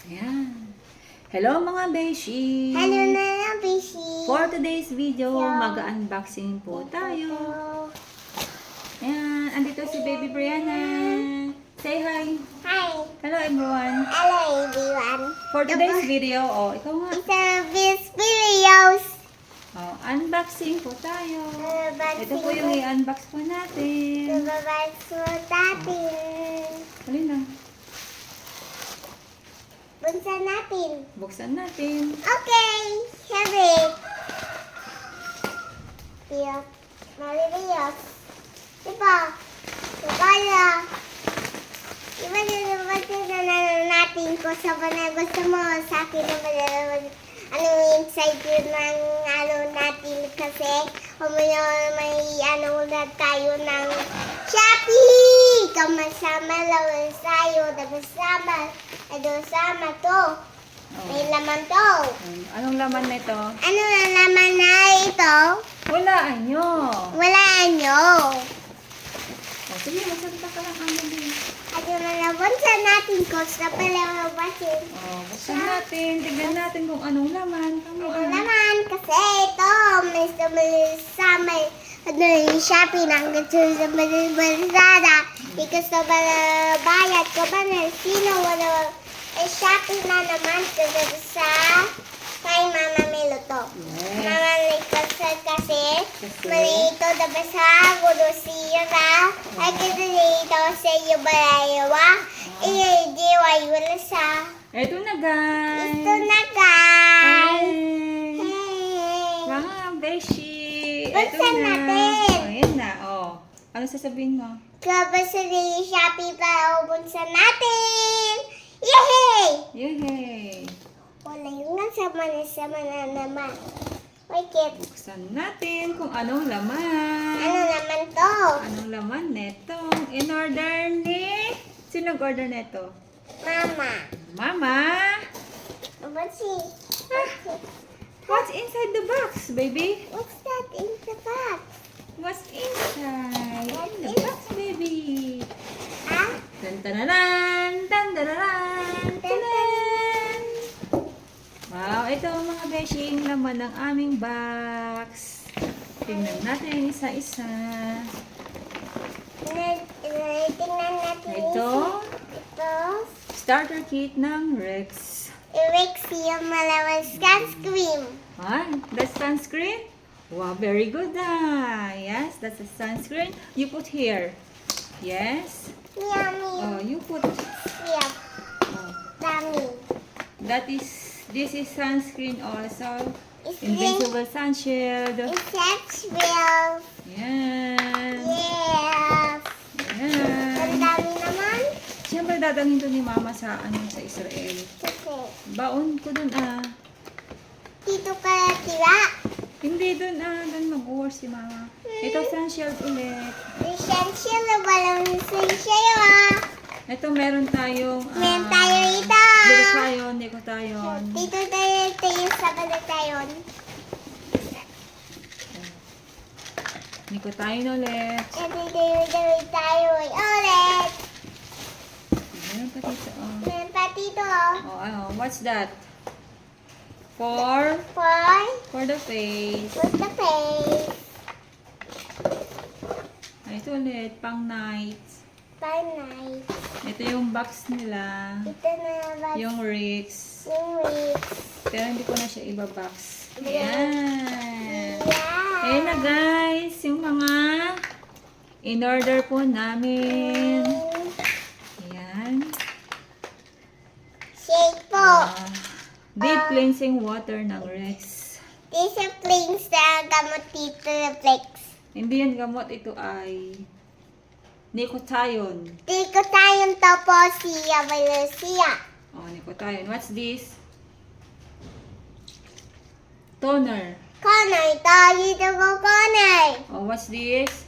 Ayan. Hello mga beshi! Hello na Bishi. For today's video, So, mag-unboxing po tayo. Ayan, andito si Baby Brianna. Say hi! Hi. Hello everyone! Hello everyone. For today's video, ikaw nga. It's a this videos. Unboxing po tayo. Ito po yung i-unbox po natin. Babalik mo natin. Halin na. Bunsa natin. Buksan natin. Okay. Heavy. Tiyak. Malibiyos. Diba? Diba? Diba na natin ko sa na gusto mo sa akin na ano inside yun ng ano natin kasi may ano na tayo ng Shopee! Kamasama lang tayo. Sama to. May laman to. Anong laman nito? Ano na laman na ito? Walaan nyo. Wala nyo. Sige, magsalita ka lang ang gabi. Ano na laman sa natin ko sa palawabasin. Buksan natin. Tignan natin kung anong laman. Ang laman kasi ito may sama ano yung Shopee ng sa Lazada. Ikaw sa bayad ko ba na sino wala Shopee na naman sa kay Mama Melo to. Yes. Mama Melo kasi malito dapat sa gulo siya na ay kasi dito sa iyo balayawa. Diwa wala sa Ito na guys. ito na guys. Hey. Hey. Mga beshi. Ito Buksan na. natin. Ayan na. Ano sasabihin mo? Kapag sa Shopee para ubunsan natin! Yay! Yay! Wala yung nasama na naman. Wait, Buksan natin kung anong laman. ano naman to? Anong laman neto? In order ni... Sino nag-order neto? Mama. Mama? What's What's inside the box, baby? that in the box? What's inside? What's In the box, baby. Ah? Tan-tananan! Tan-tananan! Tanan! Wow, ito ang mga beshi, yung laman ng aming box. Tingnan natin isa-isa. Tingnan natin. Ito, Ito. starter kit ng Rex. Rex yung malawang sunscreen. That's sunscreen? Wow, very good. Yes, that's a sunscreen. You put here. Yes. Yummy. You put. Yeah. Oh, Yummy. this is sunscreen also. It's Invincible sun shield. It's real. Yan. Yes. Ang Yan. dami naman. Siyempre dadalhin to ni Mama sa sa Israel. Kasi Baon ko dun dito ka tira. Hindi dun dun mag-work si Mama. Ito sun shield ulit. Essential na walang essential Ito meron tayong Meron tayo ito. glutathione, nicothione. Dito tayo sa balatayon. Nicothione ulit. Dito tayo ulit. Meron pa dito. Meron pa dito. What's that? For the face. Put the face. Ito ulit, pang night. Panay. Ito yung box nila. Ito na ba Yung Rex. yung weeks. Pero hindi ko na siya iba-box. Ayan. Yeah. Ayan na guys, yung mga in-order po namin. Ayan. Shake po. Deep cleansing water ng Rex. Discipline sa gamot dito na flex. Hindi yan gamot, ito ay nicothione. Dito tayong topo siya, Valencia. Nicothione. What's this? Toner. Connor, tayo dito ko Connor. What's this?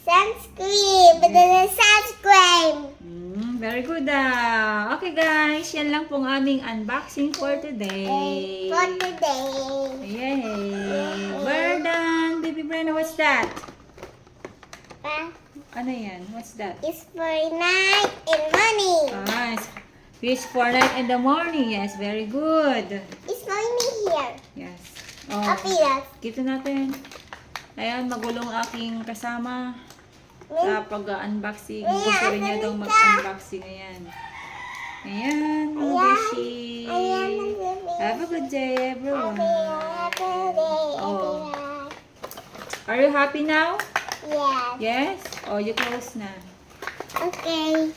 Sunscreen, badala sunscreen. Very good. Okay guys, yan lang pong aming unboxing for today. For today. Yay! We're done. Baby Brenna, what's that? Pa, Ano yan? What's that? is for night and morning. Ah, Fish for night and the morning. Yes, very good. It's raining here. Yes. Oh, Apilas. dito natin. Ayan, magulong aking kasama sa pag-unboxing. Gusto rin niya daw mag-unboxing. Ayan. Ayan, Beshi. Ayan, Have a good day, everyone. happy day, Oh. everyone. Are you happy now? Yes. Yes? Oh, you close na. Okay.